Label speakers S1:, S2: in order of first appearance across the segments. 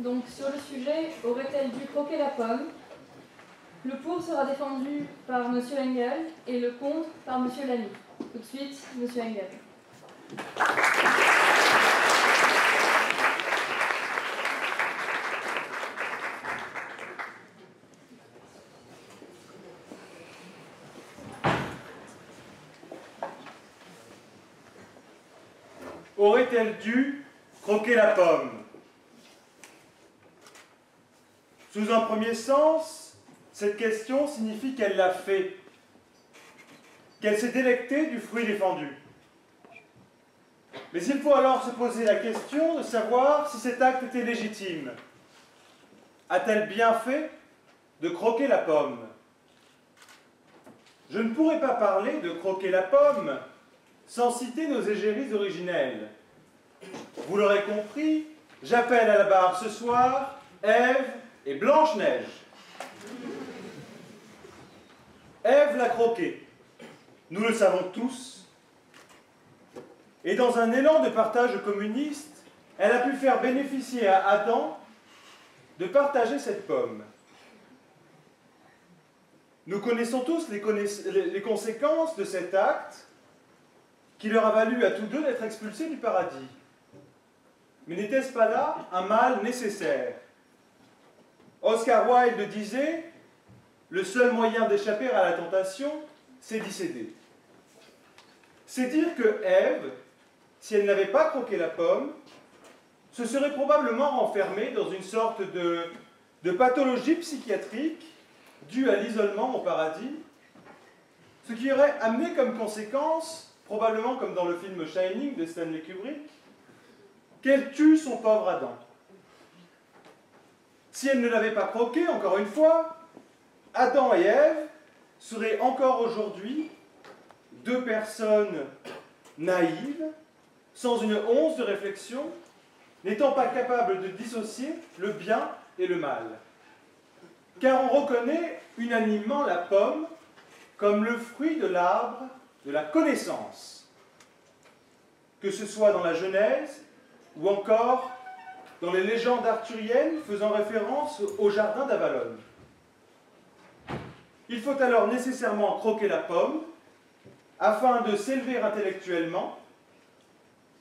S1: Donc sur le sujet, aurait-elle dû croquer la pomme? Le pour sera défendu par M. Engel et le contre par M. Lamy. Tout de suite, M. Engel.
S2: Aurait-elle dû croquer la pomme? Sous un premier sens, cette question signifie qu'elle l'a fait, qu'elle s'est délectée du fruit défendu. Mais il faut alors se poser la question de savoir si cet acte était légitime. A-t-elle bien fait de croquer la pomme? Je ne pourrais pas parler de croquer la pomme sans citer nos égéries originelles. Vous l'aurez compris, j'appelle à la barre ce soir Ève et Blanche-Neige. Ève l'a croqué, nous le savons tous, et dans un élan de partage communiste, elle a pu faire bénéficier à Adam de partager cette pomme. Nous connaissons tous les conséquences de cet acte qui leur a valu à tous deux d'être expulsés du paradis. Mais n'était-ce pas là un mal nécessaire? Oscar Wilde disait « Le seul moyen d'échapper à la tentation, c'est d'y céder ». C'est dire que Ève, si elle n'avait pas croqué la pomme, se serait probablement renfermée dans une sorte de pathologie psychiatrique due à l'isolement au paradis, ce qui aurait amené comme conséquence, probablement comme dans le film Shining de Stanley Kubrick, qu'elle tue son pauvre Adam. Si elle ne l'avait pas croqué, encore une fois, Adam et Ève seraient encore aujourd'hui deux personnes naïves, sans une once de réflexion, n'étant pas capables de dissocier le bien et le mal. Car on reconnaît unanimement la pomme comme le fruit de l'arbre de la connaissance, que ce soit dans la Genèse ou encore dans les légendes arthuriennes faisant référence au jardin d'Avalon. Il faut alors nécessairement croquer la pomme afin de s'élever intellectuellement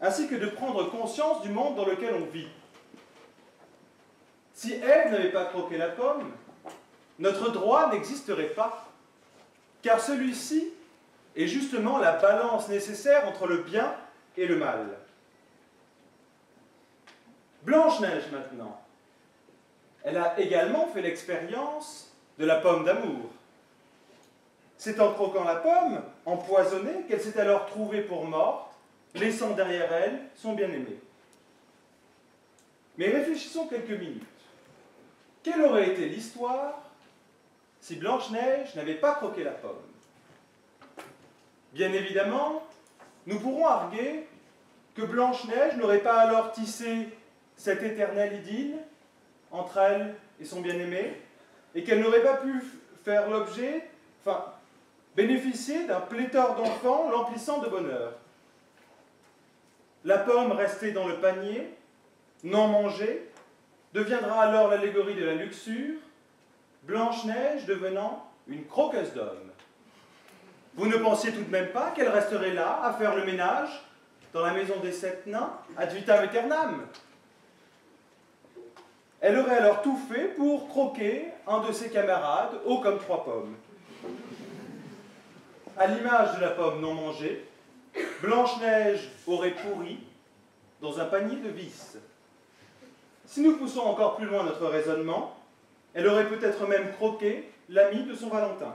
S2: ainsi que de prendre conscience du monde dans lequel on vit. Si Ève n'avait pas croqué la pomme, notre droit n'existerait pas, car celui-ci est justement la balance nécessaire entre le bien et le mal. Blanche-Neige maintenant, elle a également fait l'expérience de la pomme d'amour. C'est en croquant la pomme, empoisonnée, qu'elle s'est alors trouvée pour morte, laissant derrière elle son bien-aimé. Mais réfléchissons quelques minutes. Quelle aurait été l'histoire si Blanche-Neige n'avait pas croqué la pomme? Bien évidemment, nous pourrons arguer que Blanche-Neige n'aurait pas alors tissé cette éternelle idylle entre elle et son bien-aimé, et qu'elle n'aurait pas pu faire l'objet, bénéficier d'un pléthore d'enfants l'emplissant de bonheur. La pomme restée dans le panier, non mangée, deviendra alors l'allégorie de la luxure, Blanche-Neige devenant une croqueuse d'hommes. Vous ne pensiez tout de même pas qu'elle resterait là à faire le ménage dans la maison des 7 nains, ad vitam aeternam? Elle aurait alors tout fait pour croquer un de ses camarades, haut comme 3 pommes. À l'image de la pomme non mangée, Blanche-Neige aurait pourri dans un panier de vices. Si nous poussons encore plus loin notre raisonnement, elle aurait peut-être même croqué l'ami de son Valentin.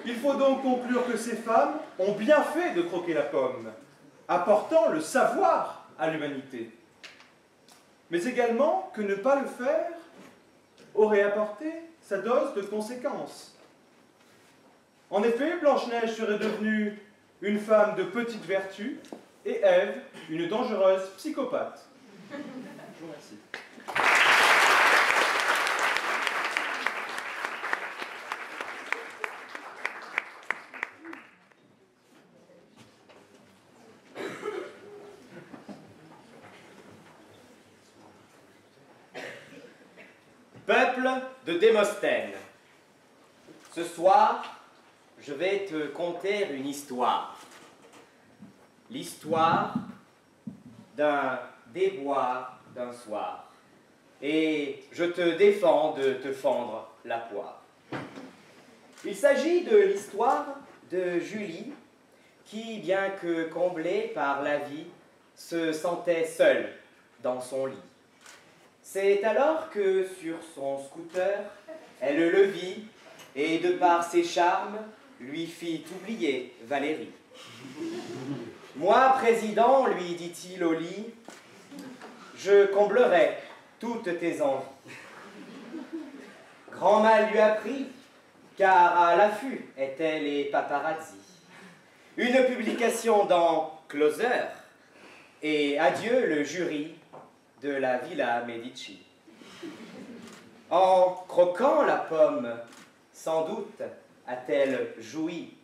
S2: Il faut donc conclure que ces femmes ont bien fait de croquer la pomme, apportant le savoir à l'humanité. Mais également que ne pas le faire aurait apporté sa dose de conséquences. En effet, Blanche-Neige serait devenue une femme de petite vertu et Ève une dangereuse psychopathe. Je vous remercie.
S3: Peuple de Démosthène, ce soir, je vais te conter une histoire. L'histoire d'un déboire d'un soir. Et je te défends de te fendre la poire. Il s'agit de l'histoire de Julie, qui, bien que comblée par la vie, se sentait seule dans son lit. C'est alors que, sur son scooter, elle le vit, et de par ses charmes, lui fit oublier Valérie. « Moi, président, lui dit-il au lit, je comblerai toutes tes envies. » Grand mal lui a pris, car à l'affût étaient les paparazzi. Une publication dans Closer, et adieu le jury de la Villa Medici. En croquant la pomme, sans doute a-t-elle joui,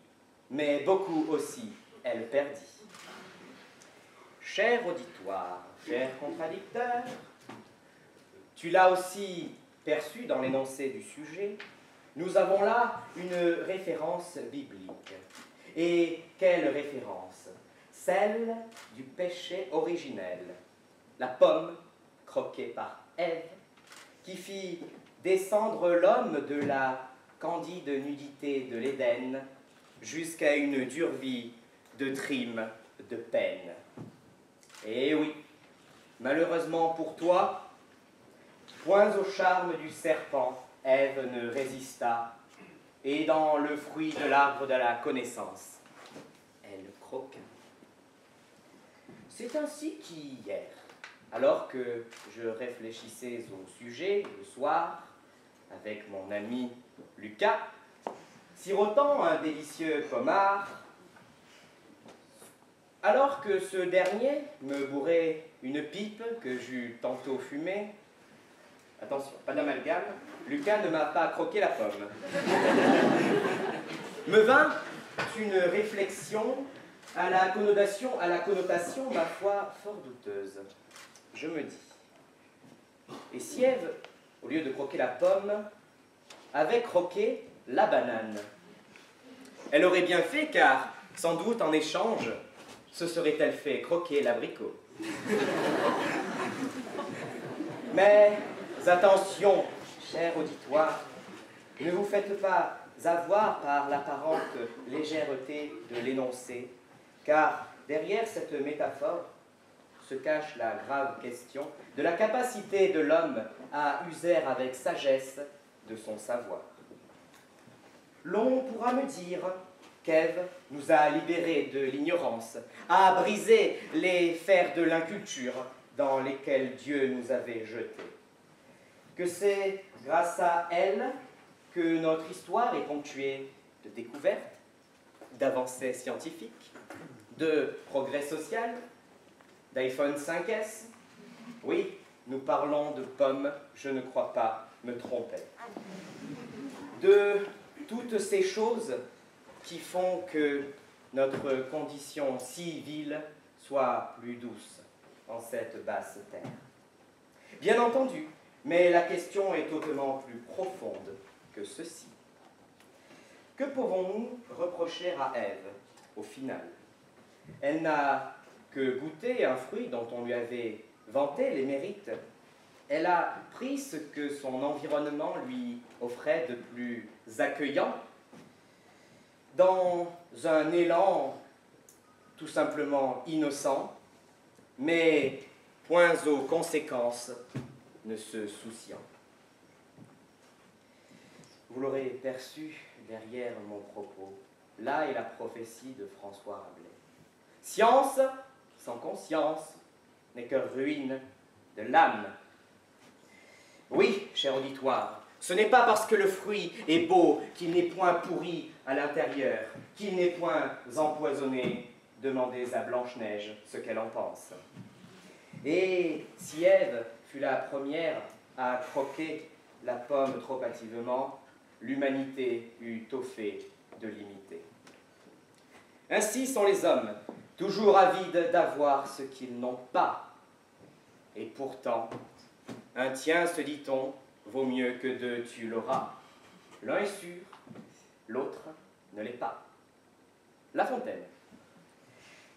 S3: mais beaucoup aussi elle perdit. Cher auditoire, cher contradicteur, tu l'as aussi perçu dans l'énoncé du sujet, nous avons là une référence biblique. Et quelle référence? Celle du péché originel, la pomme croquée par Ève, qui fit descendre l'homme de la candide nudité de l'Éden jusqu'à une dure vie de crime, de peine. Et oui, malheureusement pour toi, point au charme du serpent, Ève ne résista, et dans le fruit de l'arbre de la connaissance, elle croqua. C'est ainsi qu'hier, alors que je réfléchissais au sujet le soir, avec mon ami Lucas, sirotant un délicieux pommard, alors que ce dernier me bourrait une pipe que j'eus tantôt fumée, attention, pas d'amalgame, Lucas ne m'a pas croqué la pomme. Me vint une réflexion à la connotation, ma foi, fort douteuse. Je me dis, et si Ève, au lieu de croquer la pomme, avait croqué la banane? Elle aurait bien fait, car, sans doute, en échange, se serait-elle fait croquer l'abricot. Mais attention, cher auditoire, ne vous faites pas avoir par l'apparente légèreté de l'énoncé, car derrière cette métaphore se cache la grave question de la capacité de l'homme à user avec sagesse de son savoir. L'on pourra me dire qu'Ève nous a libérés de l'ignorance, a brisé les fers de l'inculture dans lesquels Dieu nous avait jetés. Que c'est grâce à elle que notre histoire est ponctuée de découvertes, d'avancées scientifiques, de progrès social, d'iPhone 5S. Oui, nous parlons de pommes, je ne crois pas me tromper. De toutes ces choses qui font que notre condition si vile soit plus douce en cette basse terre. Bien entendu, mais la question est hautement plus profonde que ceci. Que pouvons-nous reprocher à Ève, au final? Elle n'a que goûté un fruit dont on lui avait vanté les mérites. Elle a pris ce que son environnement lui offrait de plus accueillant, dans un élan tout simplement innocent, mais point aux conséquences ne se souciant. Vous l'aurez perçu derrière mon propos, là est la prophétie de François Rabelais. Science sans conscience n'est que ruine de l'âme. Oui, cher auditoire, ce n'est pas parce que le fruit est beau qu'il n'est point pourri à l'intérieur, qu'il n'est point empoisonné. Demandez à Blanche-Neige ce qu'elle en pense. Et si Ève fut la première à croquer la pomme trop hâtivement, l'humanité eut tôt fait de l'imiter. Ainsi sont les hommes, toujours avides d'avoir ce qu'ils n'ont pas. Et pourtant, un tien, se dit-on, vaut mieux que deux tu l'auras. L'un est sûr, l'autre ne l'est pas. La Fontaine.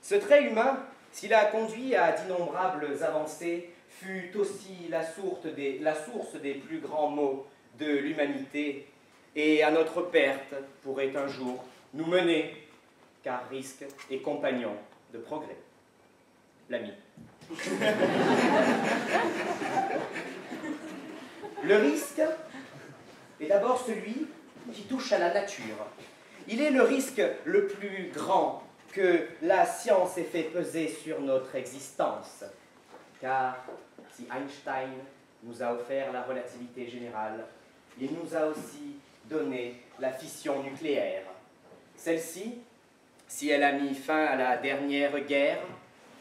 S3: Ce trait humain, s'il a conduit à d'innombrables avancées, fut aussi la source des plus grands maux de l'humanité, et à notre perte pourrait un jour nous mener, car risque et compagnon de progrès. L'ami. Le risque est d'abord celui qui touche à la nature. Il est le risque le plus grand que la science ait fait peser sur notre existence. Car si Einstein nous a offert la relativité générale, il nous a aussi donné la fission nucléaire. Celle-ci, si elle a mis fin à la dernière guerre,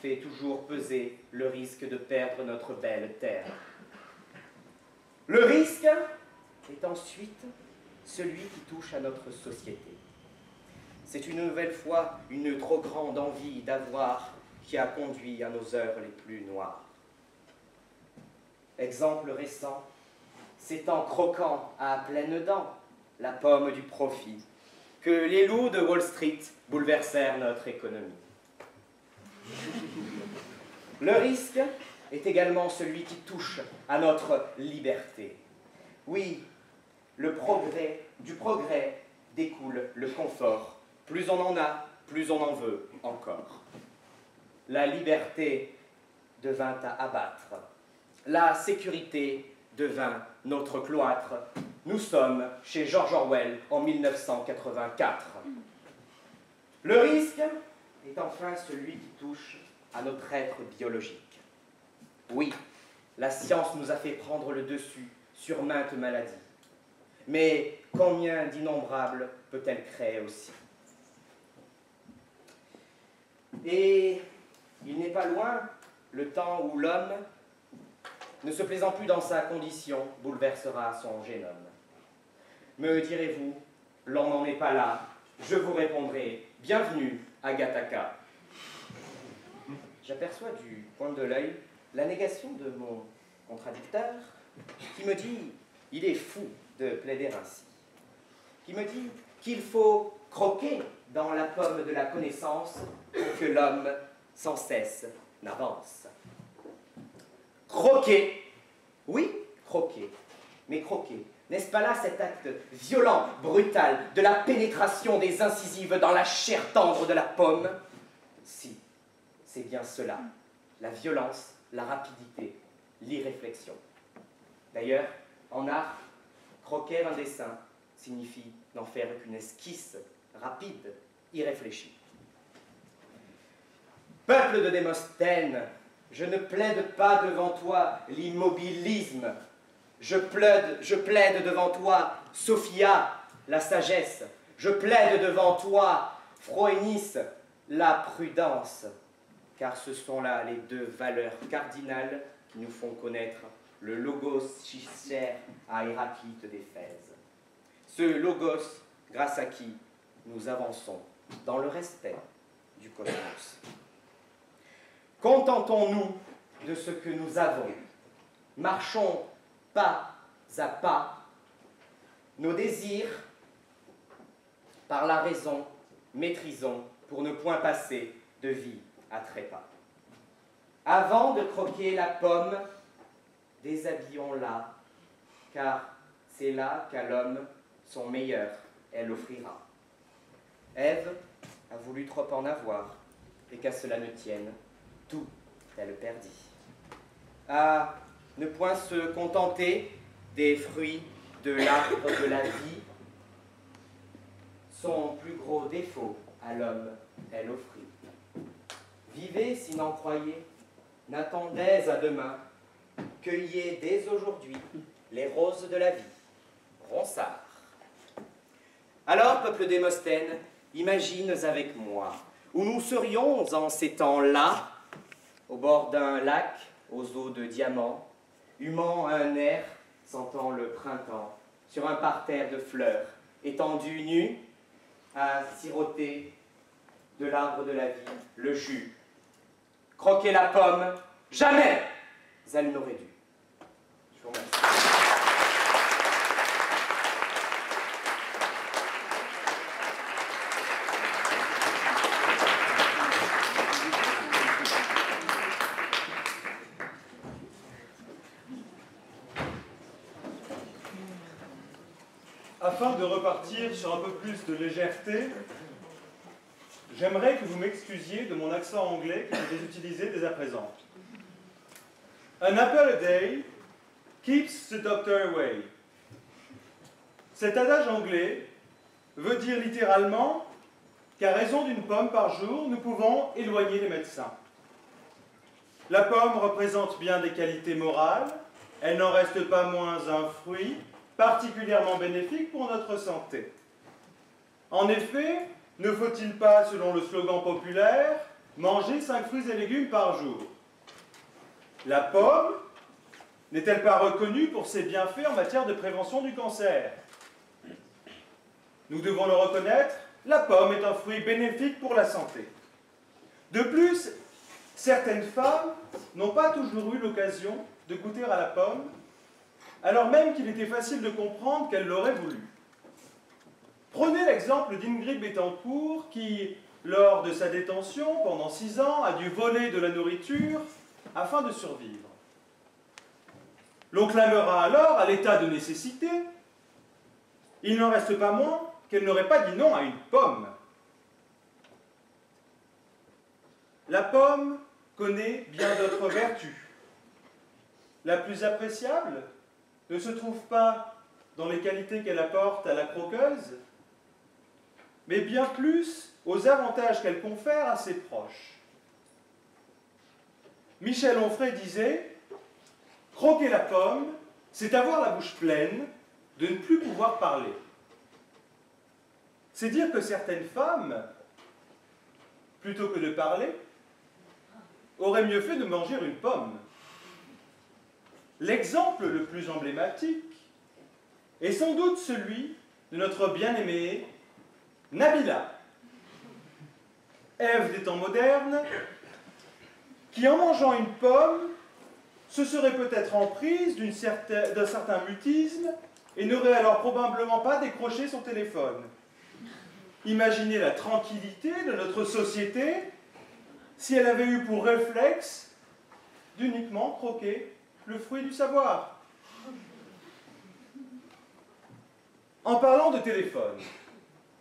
S3: fait toujours peser le risque de perdre notre belle Terre. Le risque est ensuite celui qui touche à notre société. C'est une nouvelle fois une trop grande envie d'avoir qui a conduit à nos heures les plus noires. Exemple récent, c'est en croquant à pleines dents la pomme du profit que les loups de Wall Street bouleversèrent notre économie. Le risque est également celui qui touche à notre liberté. Oui, du progrès découle le confort. Plus on en a, plus on en veut encore. La liberté devint à abattre. La sécurité devint notre cloître. Nous sommes chez George Orwell en 1984. Le risque est enfin celui qui touche à notre être biologique. Oui, la science nous a fait prendre le dessus sur maintes maladies. Mais combien d'innombrables peut-elle créer aussi? Et il n'est pas loin le temps où l'homme, ne se plaisant plus dans sa condition, bouleversera son génome. Me direz-vous, l'on n'en est pas là. Je vous répondrai, bienvenue à Gattaca. J'aperçois du coin de l'œil la négation de mon contradicteur qui me dit, il est fou de plaider ainsi, qui me dit qu'il faut croquer dans la pomme de la connaissance pour que l'homme sans cesse n'avance. Croquer, oui, croquer, mais croquer, n'est-ce pas là cet acte violent, brutal, de la pénétration des incisives dans la chair tendre de la pomme? Si, c'est bien cela, la violence, la rapidité, l'irréflexion. D'ailleurs, en art, croquer un dessin signifie n'en faire qu'une esquisse rapide, irréfléchie. Peuple de Démosthène, je ne plaide pas devant toi l'immobilisme. Je plaide devant toi Sophia, la sagesse. Je plaide devant toi Phroénis, la prudence. Car ce sont là les deux valeurs cardinales qui nous font connaître le logos si cher à Héraclite d'Éphèse. Ce logos, grâce à qui nous avançons dans le respect du cosmos. Contentons-nous de ce que nous avons. Marchons pas à pas. Nos désirs, par la raison, maîtrisons pour ne point passer de vie à trépas. Avant de croquer la pomme, déshabillons-la, car c'est là qu'à l'homme son meilleur elle offrira. Ève a voulu trop en avoir, et qu'à cela ne tienne, tout elle perdit. À ne point se contenter des fruits de l'arbre de la vie, son plus gros défaut à l'homme elle offrit. Vivez si n'en croyez, n'attendez à demain, cueillez dès aujourd'hui les roses de la vie. Ronsard. Alors, peuple Démosthène, imagine avec moi, où nous serions en ces temps-là, au bord d'un lac, aux eaux de diamants, humant un air, sentant le printemps, sur un parterre de fleurs, étendus nus, à siroter de l'arbre de la vie le jus. Croquer la pomme, jamais elle n'aurait dû. Je vous remercie.
S2: afin de repartir sur un peu plus de légèreté, j'aimerais que vous m'excusiez de mon accent anglais que je vais utiliser dès à présent. An apple a day keeps the doctor away. Cet adage anglais veut dire littéralement qu'à raison d'une pomme par jour, nous pouvons éloigner les médecins. La pomme représente bien des qualités morales, elle n'en reste pas moins un fruit particulièrement bénéfique pour notre santé. En effet, ne faut-il pas, selon le slogan populaire, manger 5 fruits et légumes par jour? La pomme n'est-elle pas reconnue pour ses bienfaits en matière de prévention du cancer? Nous devons le reconnaître, la pomme est un fruit bénéfique pour la santé. De plus, certaines femmes n'ont pas toujours eu l'occasion de goûter à la pomme, alors même qu'il était facile de comprendre qu'elles l'auraient voulu. Prenez l'exemple d'Ingrid Betancourt qui, lors de sa détention, pendant 6 ans, a dû voler de la nourriture afin de survivre. L'on clamera alors à l'état de nécessité. Il n'en reste pas moins qu'elle n'aurait pas dit non à une pomme. La pomme connaît bien d'autres vertus. La plus appréciable ne se trouve pas dans les qualités qu'elle apporte à la croqueuse, mais bien plus aux avantages qu'elle confère à ses proches. Michel Onfray disait « Croquer la pomme, c'est avoir la bouche pleine de ne plus pouvoir parler. » C'est dire que certaines femmes, plutôt que de parler, auraient mieux fait de manger une pomme. L'exemple le plus emblématique est sans doute celui de notre bien-aimée Nabila, Ève des temps modernes, qui en mangeant une pomme se serait peut-être en prise d'un certain mutisme et n'aurait alors probablement pas décroché son téléphone. Imaginez la tranquillité de notre société si elle avait eu pour réflexe d'uniquement croquer le fruit du savoir. En parlant de téléphone,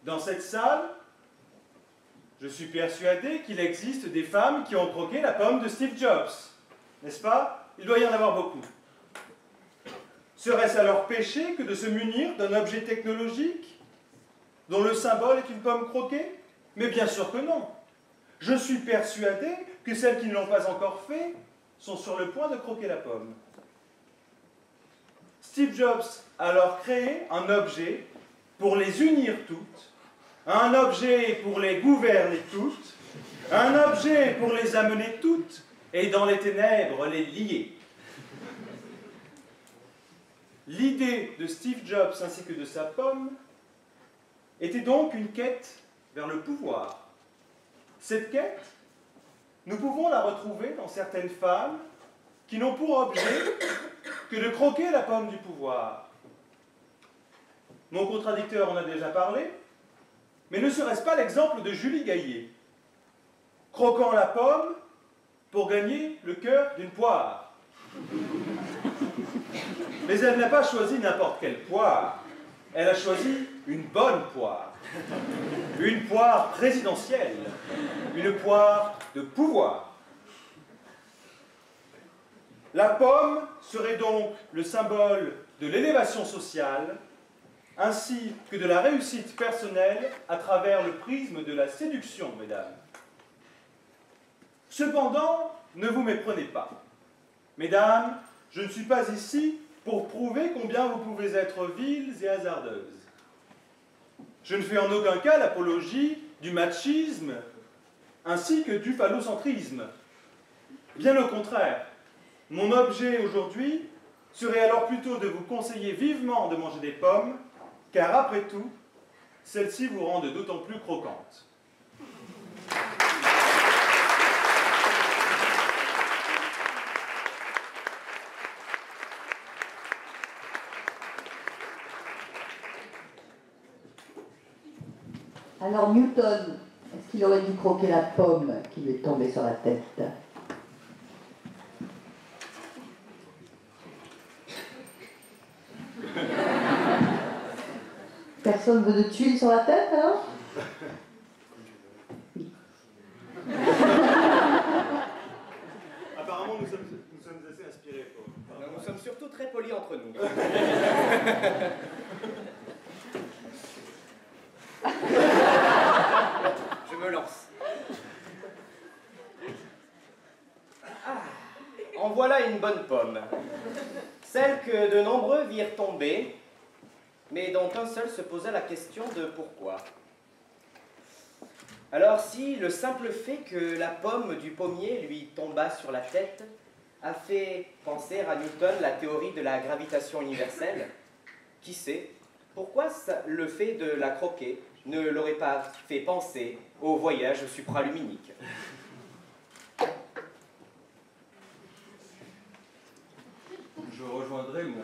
S2: dans cette salle, je suis persuadé qu'il existe des femmes qui ont croqué la pomme de Steve Jobs. N'est-ce pas? Il doit y en avoir beaucoup. Serait-ce alors péché que de se munir d'un objet technologique dont le symbole est une pomme croquée? Mais bien sûr que non. Je suis persuadé que celles qui ne l'ont pas encore fait sont sur le point de croquer la pomme. Steve Jobs a alors créé un objet pour les unir toutes, un objet pour les gouverner toutes, un objet pour les amener toutes et dans les ténèbres les lier. L'idée de Steve Jobs ainsi que de sa pomme était donc une quête vers le pouvoir. Cette quête, nous pouvons la retrouver dans certaines femmes qui n'ont pour objet que de croquer la pomme du pouvoir. Mon contradicteur en a déjà parlé, mais ne serait-ce pas l'exemple de Julie Gaillet, croquant la pomme pour gagner le cœur d'une poire. Mais elle n'a pas choisi n'importe quelle poire, elle a choisi une bonne poire. Une poire présidentielle, une poire de pouvoir. La pomme serait donc le symbole de l'élévation sociale, ainsi que de la réussite personnelle à travers le prisme de la séduction, mesdames. Cependant, ne vous méprenez pas. Mesdames, je ne suis pas ici pour prouver combien vous pouvez être viles et hasardeuses. Je ne fais en aucun cas l'apologie du machisme ainsi que du phallocentrisme. Bien au contraire, mon objet aujourd'hui serait alors plutôt de vous conseiller vivement de manger des pommes, car après tout, celles-ci vous rendent d'autant plus croquantes.
S4: Alors Newton, est-ce qu'il aurait dû croquer la pomme qui lui est tombée sur la tête? Personne veut de tuiles sur la tête, alors?
S2: Apparemment, nous sommes assez inspirés.
S3: Nous sommes surtout très polis entre nous. Je me lance. En voilà une bonne pomme. Celle que de nombreux virent tomber, mais dont un seul se posa la question de pourquoi. Alors si le simple fait que la pomme du pommier lui tomba sur la tête a fait penser à Newton la théorie de la gravitation universelle, qui sait, pourquoi le fait de la croquer ne l'aurait pas fait penser au voyage supraluminique?
S2: Je rejoindrai moi.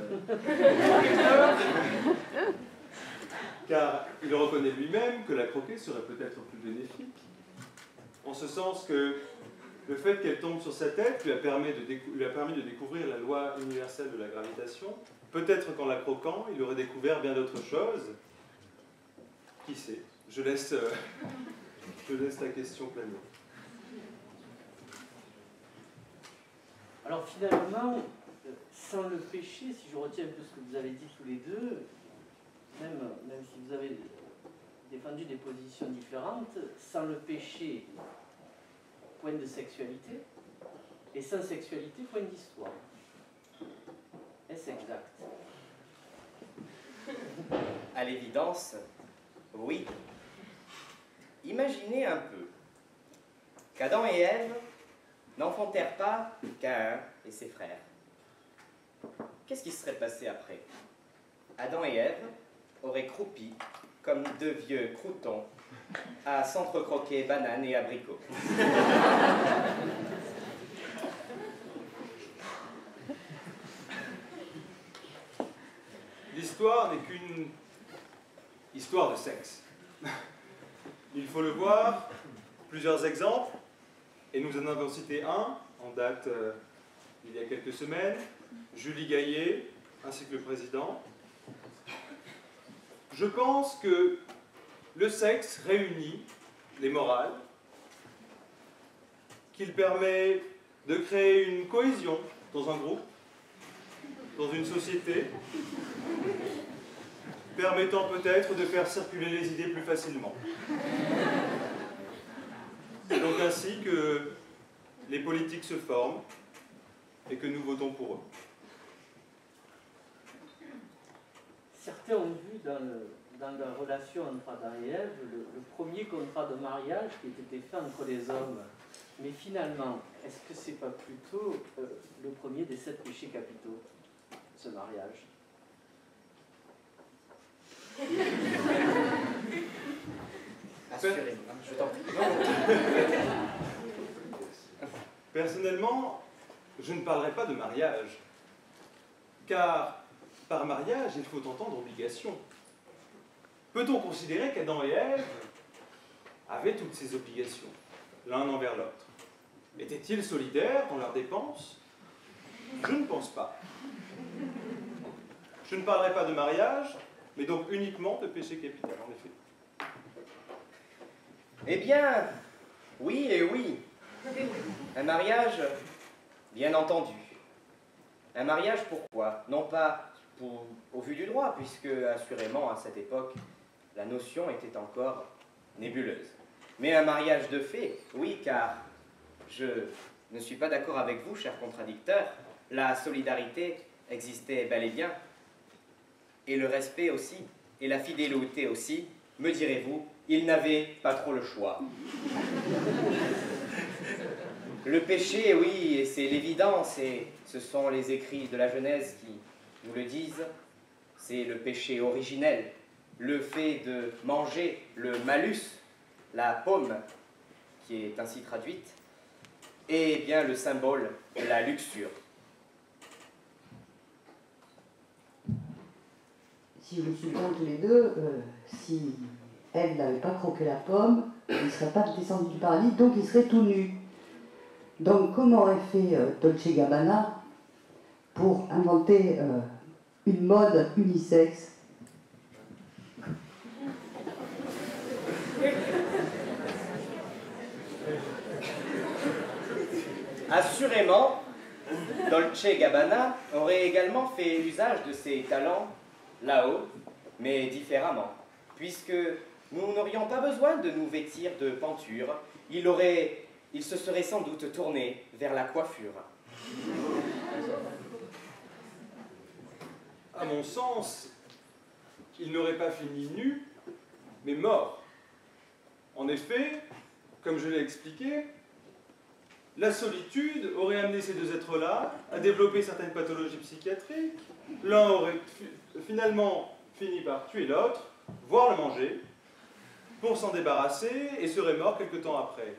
S2: Car il reconnaît lui-même que la croquer serait peut-être plus bénéfique, en ce sens que le fait qu'elle tombe sur sa tête lui a permis de découvrir la loi universelle de la gravitation. Peut-être qu'en la croquant, il aurait découvert bien d'autres choses. Qui sait? Je laisse la question planer.
S5: Alors finalement, sans le péché, si je retiens un peu ce que vous avez dit tous les deux, même si vous avez défendu des positions différentes, sans le péché, point de sexualité, et sans sexualité, point d'histoire. Est-ce exact?
S3: À l'évidence, oui. Imaginez un peu qu'Adam et Ève n'enfantèrent pas Caïn et ses frères. Qu'est-ce qui se serait passé après? Adam et Ève auraient croupi comme deux vieux croutons à s'entrecroquer bananes et abricots.
S2: L'histoire n'est qu'une histoire de sexe. Il faut le voir, plusieurs exemples, et nous en avons cité un, en date il y a quelques semaines, Julie Gaillet, ainsi que le président. Je pense que le sexe réunit les morales, qu'il permet de créer une cohésion dans un groupe, dans une société, permettant peut-être de faire circuler les idées plus facilement. C'est donc ainsi que les politiques se forment et que nous votons pour eux.
S5: Certains ont vu dans la relation entre Adam et Ève le premier contrat de mariage qui était fait entre les hommes. Mais finalement, est-ce que c'est pas plutôt le premier des 7 péchés capitaux, ce mariage?
S3: Assurément, je t'en prie.
S2: Personnellement, je ne parlerai pas de mariage, car par mariage, il faut entendre obligation. Peut-on considérer qu'Adam et Ève avaient toutes ces obligations, l'un envers l'autre? Étaient-ils solidaires dans leurs dépenses? Je ne pense pas. Je ne parlerai pas de mariage, mais donc uniquement de péché capital, en effet.
S3: Eh bien, oui et oui. Un mariage, bien entendu. Un mariage, pourquoi? Non pas au vu du droit, puisque, assurément, à cette époque, la notion était encore nébuleuse. Mais un mariage de fait, oui, car je ne suis pas d'accord avec vous, cher contradicteur. La solidarité existait bel et bien, et le respect aussi, et la fidélité aussi, me direz-vous, ils n'avaient pas trop le choix. Le péché, oui, et c'est l'évidence, et ce sont les écrits de la Genèse qui nous le disent, c'est le péché originel, le fait de manger le malus, la pomme, qui est ainsi traduite, est bien le symbole de la luxure.
S4: Si je vous suis bien tous les deux, si Ève n'avait pas croqué la pomme, il ne serait pas descendu du paradis, donc il serait tout nu. Donc comment aurait fait Dolce Gabbana pour inventer une mode unisexe?
S3: Assurément, Dolce Gabbana aurait également fait usage de ses talents là-haut, mais différemment, puisque nous n'aurions pas besoin de nous vêtir de penture. Il se serait sans doute tourné vers la coiffure.
S2: À mon sens, il n'aurait pas fini nu, mais mort. En effet, comme je l'ai expliqué, la solitude aurait amené ces deux êtres-là à développer certaines pathologies psychiatriques. L'un aurait finalement fini par tuer l'autre, voire le manger, pour s'en débarrasser, et serait mort quelque temps après.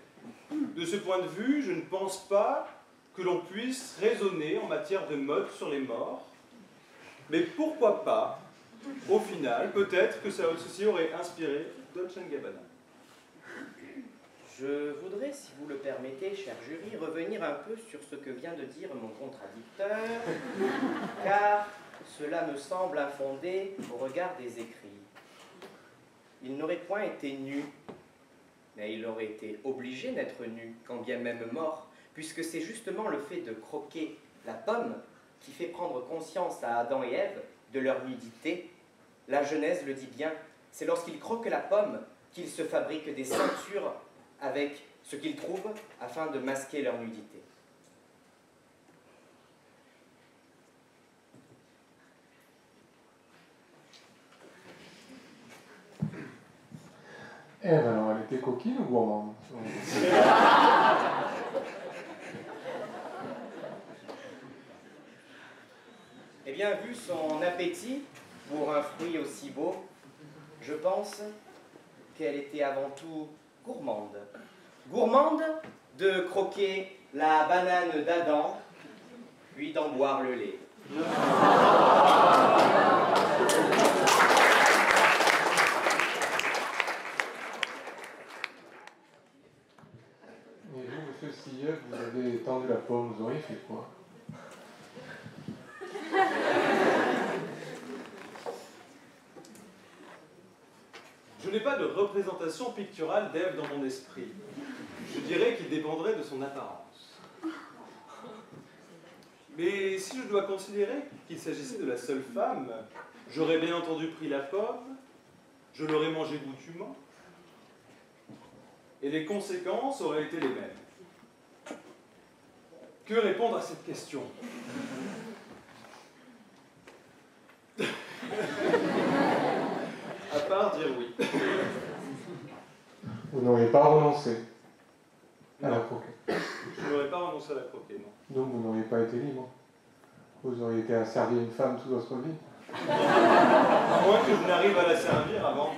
S2: De ce point de vue, je ne pense pas que l'on puisse raisonner en matière de mode sur les morts, mais pourquoi pas, au final, peut-être que ceci aurait inspiré Dolce & Gabbana.
S3: Je voudrais, si vous le permettez, cher jury, revenir un peu sur ce que vient de dire mon contradicteur, car cela me semble infondé au regard des écrits. Il n'aurait point été nu, mais il aurait été obligé d'être nu, quand bien même mort, puisque c'est justement le fait de croquer la pomme qui fait prendre conscience à Adam et Ève de leur nudité. La Genèse le dit bien, c'est lorsqu'ils croquent la pomme qu'ils se fabriquent des ceintures avec ce qu'ils trouvent afin de masquer leur nudité.
S6: Ève, alors, elle était coquine ou gourmande?
S3: Eh bien, vu son appétit pour un fruit aussi beau, je pense qu'elle était avant tout gourmande. Gourmande de croquer la banane d'Adam, puis d'en boire le lait.
S6: Et vous, monsieur Silleuf, vous avez tendu la pomme, vous auriez fait quoi?
S2: Je n'ai pas de représentation picturale d'Ève dans mon esprit. Je dirais qu'il dépendrait de son apparence. Mais si je dois considérer qu'il s'agissait de la seule femme, j'aurais bien entendu pris la pomme, je l'aurais mangée goûtument, et les conséquences auraient été les mêmes. Que répondre à cette question? À part dire oui.
S6: Vous n'auriez pas renoncé à la croquer.
S2: Je n'aurais pas renoncé à la croquer, non.
S6: Donc vous n'auriez pas été libre. Vous auriez été à servir une femme toute votre vie.
S2: À moins que je n'arrive à la servir avant.